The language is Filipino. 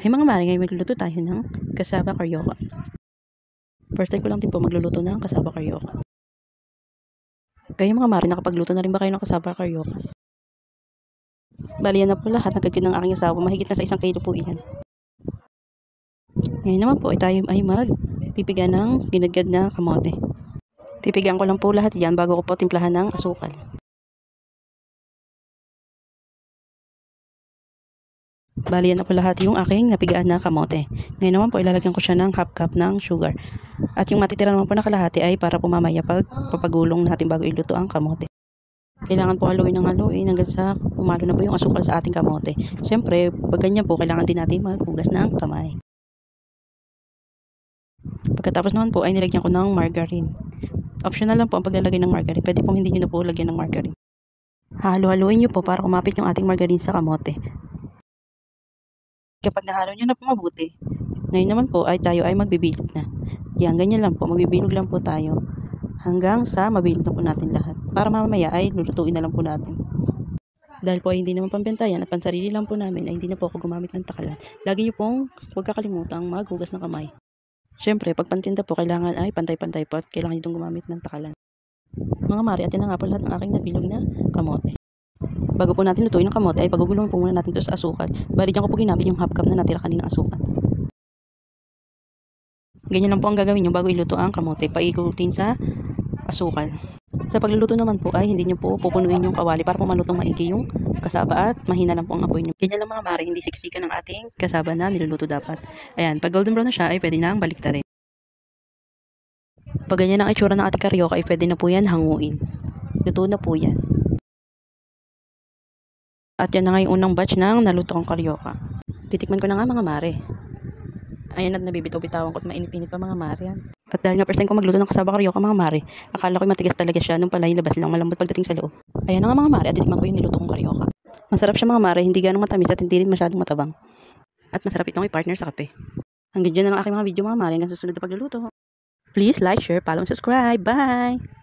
Ay mga mare, ngayon magluluto tayo ng cassava carioca. First time ko lang din po magluluto ng cassava carioca. Kayo mga mare, nakapagluto na rin ba kayo ng cassava carioca? Bali yan na po lahat, nagkagid ng aking asawa, mahigit na sa 1 kilo po iyan. Ngayon naman po ay tayo ay magpipiga ng ginagad na kamote. Pipigaan ko lang po lahat yan bago ko po timplahan ng asukal. Bali yan na po lahat yung aking napigaan na kamote. Ngayon naman po ilalagyan ko siya ng half cup ng sugar. At yung matitira naman po na kalahati ay para po mamaya pag papagulong natin bago iluto ang kamote. Kailangan po haluin ng haluin hanggang sa umalo na po yung asukal sa ating kamote. Siyempre, pag ganyan po, kailangan din natin maghugas ng kamay. Pagkatapos naman po ay nilagyan ko ng margarine. Optional lang po ang paglalagay ng margarine. Pwede pong hindi nyo na po lagyan ng margarine. Halo-haluin nyo po para kumapit yung ating margarine sa kamote. Kapag nahalo nyo na po mabuti, ngayon naman po ay tayo ay magbibilog na. Yan, ganyan lang po. Magbibilog lang po tayo hanggang sa mabilog na po natin lahat. Para mamaya ay lulutuin na lang po natin. Dahil po ay hindi naman pambentayan at pansarili lang po namin ay hindi na po ako gumamit ng takalan. Lagi nyo pong huwag kakalimutang maghugas ng kamay. Siyempre, pag pantinda po, kailangan ay pantay-pantay po at kailangan nyo gumamit ng takalan. Mga mari, atin na nga po lahat ng aking nabilog na kamote. Bago po natin lutuin ang kamote ay pagugulong po muna natin ito sa asukal. Bali dyan ko po ginamit yung half cup na natira kanina asukal. Ganyan lang po ang gagawin nyo bago iluto ang kamote. Paikutin sa asukal. Sa pagluluto naman po ay hindi nyo po pupunuin yung kawali para po malutong maigi yung kasaba at mahina lang po ang apoy nyo. Ganyan lang mga mare, hindi siksikan ang ating kasaba na niluluto dapat. Ayan, pag golden brown na siya ay pwede nang baliktarin. Pag ganyan ang itsura ng ating carioca ay pwede na po yan hanguin. Luto na po yan. At yan na nga yung unang batch ng nalutong carioca. Titikman ko na nga mga mare. Ayan at nabibitaw-bitawan ko at mainit-init pa mga mare yan. At dahil nga first time ko magluto ng cassava carioca mga mare, akala ko matigas talaga siya nung pala yung labas lang malambot pagdating sa loob. Ayan na nga mga mare at titikman ko yung niluto kong carioca. Masarap siya mga mare, hindi ganong matamis at hindi rin masyadong matabang. At masarap itong i-partner sa kape. Hanggang dyan na lang aking mga video mga mare hanggang susunod na pagluluto. Please like, share, follow, and subscribe. Bye!